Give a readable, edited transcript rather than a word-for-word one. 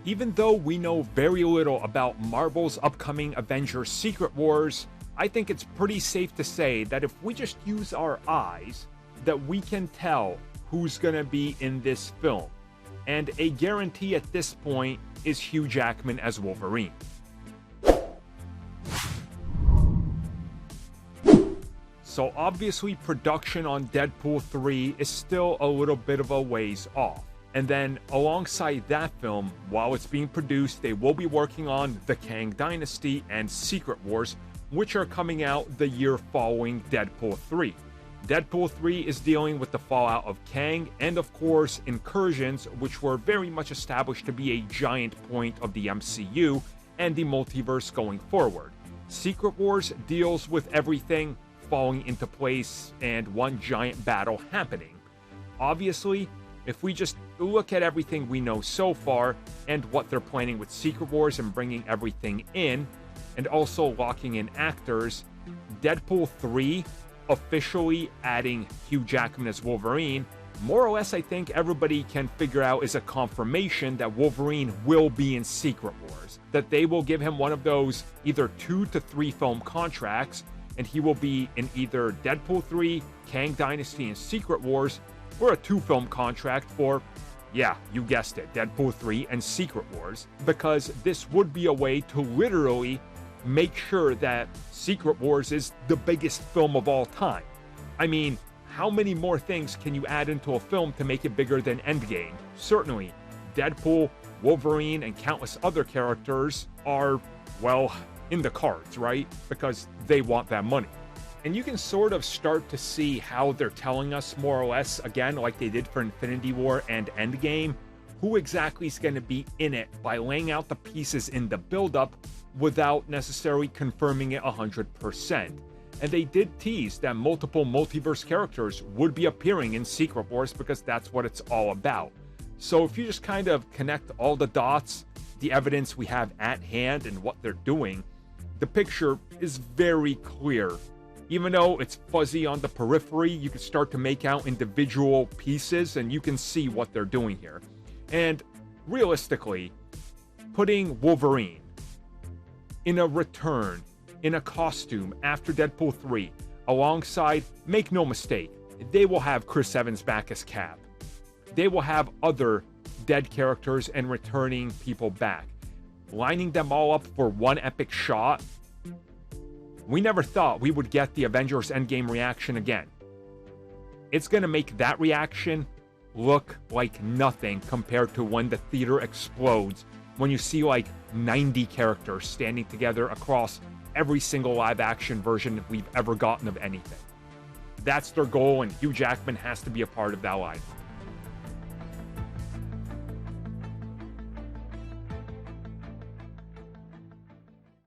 Even though we know very little about Marvel's upcoming Avengers Secret Wars, I think it's pretty safe to say that if we just use our eyes, that we can tell who's gonna be in this film. And a guarantee at this point is Hugh Jackman as Wolverine. So obviously production on Deadpool 3 is still a little bit of a ways off. And then alongside that film, while it's being produced, they will be working on The Kang Dynasty and Secret Wars, which are coming out the year following Deadpool 3. Deadpool 3 is dealing with the fallout of Kang and of course Incursions, which were very much established to be a giant point of the MCU and the multiverse going forward. Secret Wars deals with everything falling into place and one giant battle happening. Obviously, if we just look at everything we know so far and what they're planning with Secret Wars and bringing everything in, and also locking in actors, Deadpool 3 officially adding Hugh Jackman as Wolverine, more or less I think everybody can figure out is a confirmation that Wolverine will be in Secret Wars, that they will give him one of those either 2 to 3 film contracts, and he will be in either Deadpool 3, Kang Dynasty, and Secret Wars, or a 2-film contract for, yeah, you guessed it, Deadpool 3 and Secret Wars, because this would be a way to literally make sure that Secret Wars is the biggest film of all time. I mean, how many more things can you add into a film to make it bigger than Endgame? Certainly, Deadpool, Wolverine, and countless other characters are, well, in the cards, right? Because they want that money. And you can sort of start to see how they're telling us more or less, again, like they did for Infinity War and Endgame, who exactly is going to be in it by laying out the pieces in the build-up without necessarily confirming it 100%. And they did tease that multiple multiverse characters would be appearing in Secret Wars because that's what it's all about. So if you just kind of connect all the dots, the evidence we have at hand and what they're doing, the picture is very clear. Even though it's fuzzy on the periphery, you can start to make out individual pieces and you can see what they're doing here. And realistically, putting Wolverine in a return, in a costume after Deadpool 3, alongside, make no mistake, they will have Chris Evans back as Cap. They will have other dead characters and returning people back. Lining them all up for one epic shot, we never thought we would get the Avengers Endgame reaction again. It's gonna make that reaction look like nothing compared to when the theater explodes, when you see like 90 characters standing together across every single live-action version we've ever gotten of anything. That's their goal, and Hugh Jackman has to be a part of that line.